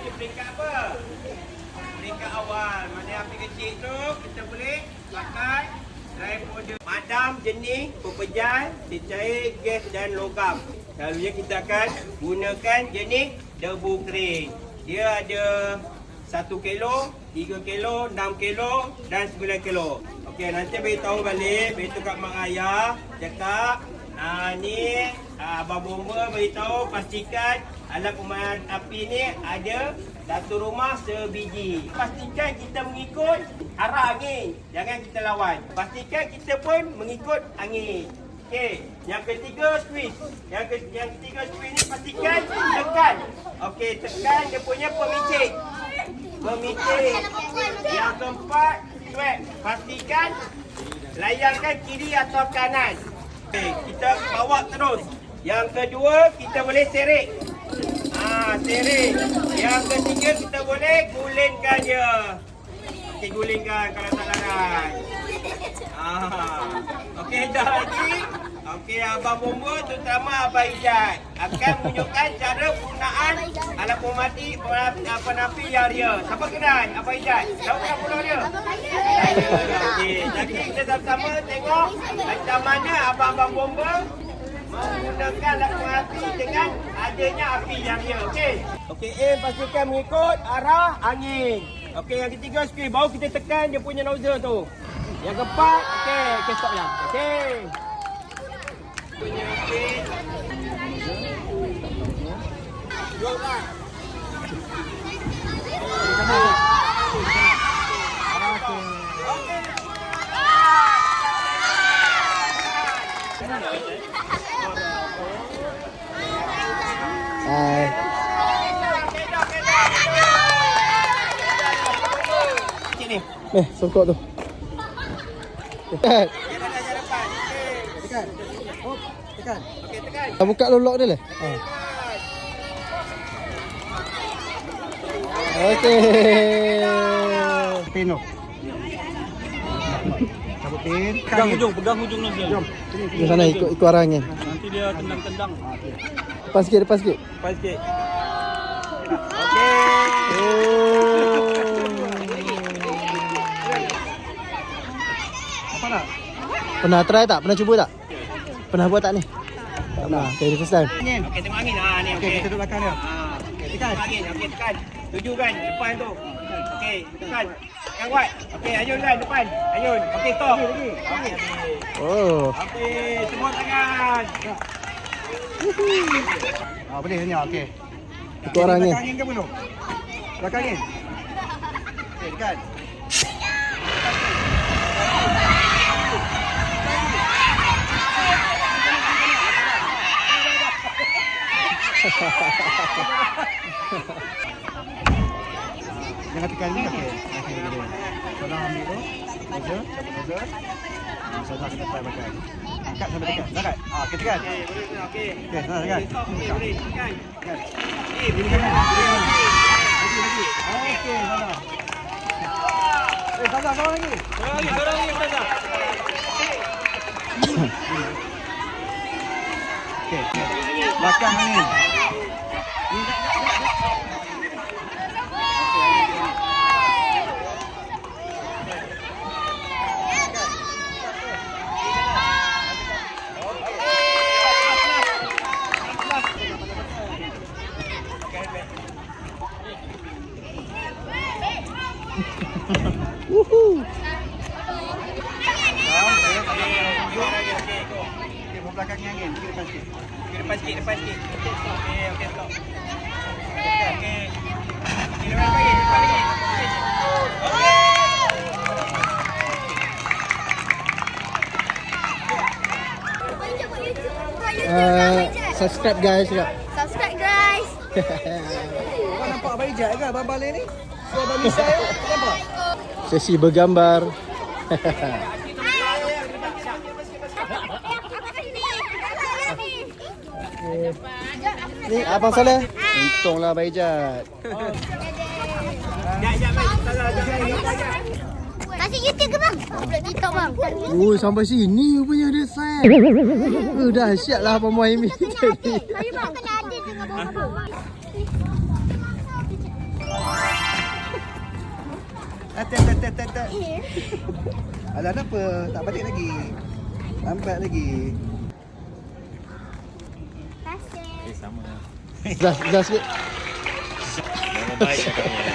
ni peringkat apa? Peringkat awal. Mana api kecil tu kita boleh pakai daripada madam jenis pepejal, cecair, gas dan logam. Selalunya kita akan gunakan jenis debu kering. Dia ada 1 kilo, 3 kilo, 6 kilo dan 9 kilo. Okey, nanti beritahu balik, beritahu kat mak ayah, cakap ni abang bomba beritahu pastikan alat pemadaman api ni ada satu rumah sebiji. Pastikan kita mengikut arah angin, jangan kita lawan. Pastikan kita pun mengikut angin. Okey, yang ketiga squeeze. Yang ketiga squeeze ni pastikan tekan. Okey, tekan dia punya pemicit. Yang keempat sweep. Pastikan layangkan kiri atau kanan. Okey, kita bawa terus. Yang kedua kita boleh serik. Serik. Yang ketiga kita boleh gulingkan dia. Okey, gulingkan kalau tak larat. Okey, dah lagi. Okey, abang bomba terutama abang Ijat akan menunjukkan cara penggunaan alat penapi yang dia. Siapa kenal abang Ijat? Tahu tak pulau dia? Okey, jadi kita sama-sama tengok macam mana abang-abang bomba menggunakan alat penapi dengan adanya api yang dia. Okey. Okey, pastikan mengikut arah angin. Okey, yang ketiga sekali baru kita tekan dia punya nozzle tu. Yang keempat, okey, stop ya. Okey. Punya api. Jomlah. Hai. Sini. Songkok tu. Tekan. Tekan. Oh, tekan. Okey, tekan. Buka lock dia lah. Okey. Pin tu. Cabut pin. Pegang hujung nozzle. Jom. Di sana ikut arah angin. Nanti dia tendang-tendang. Depan sikit. Lepas sikit. Okey. Apa nak? Pernah try tak? Pernah cuba tak? Pernah buat tak ni? Tak pernah. Okay, first time. Angin. Okey, tengok angin. Ni Okey, kita duduk belakang dia. Okey, tekan angin. Okey, tekan. Tuju kan depan tu. Okey, tekan. Yang kuat. Okey, ayun kan depan. Ayun. Okey, stop. Okey. Oh. Okey, semua tangan. Boleh ni. Okey. Ikut arah angin. Belakang angin ke belum? Belakang angin. Okey, tekan. Jangan tekan ni. Okey. Saudara ambil tu. Nozzle. Saudara kena try pakai. Angkat sampai tekan. Angkat. Okey, tekan. Okey, boleh. Okey. Okey, sana tekan. Stop. Okey, boleh. Tekan. Tekan. Ini kanan. Lagi. Okey, sana. Sana, sama lagi. Sorang lagi, Ustazah. Okey. Belakang angin. Woohoo. Okey, belakang angin. Depan sikit. Okey, stop. Okey. Depan lagi. Subscribe guys juga. Subscribe guys. Orang nampak Abang Ijat ke Abang Balik ni? So Abang Misal nampak? Sesi bergambar. Ni Abang Saleh. Untunglah Abang Ijat. Kasih YouTube ke bang? Upload TikTok bang. Oh, sampai sini rupanya ada fan. Dahsyat lah Abang Muhammad tadi. Ayo bang. Kena ada dengan bawah bang. Atat. Alah kenapa? Tak balik lagi. Lambat lagi. Kasih. Sama. Dah sikit. Baik cakapnya.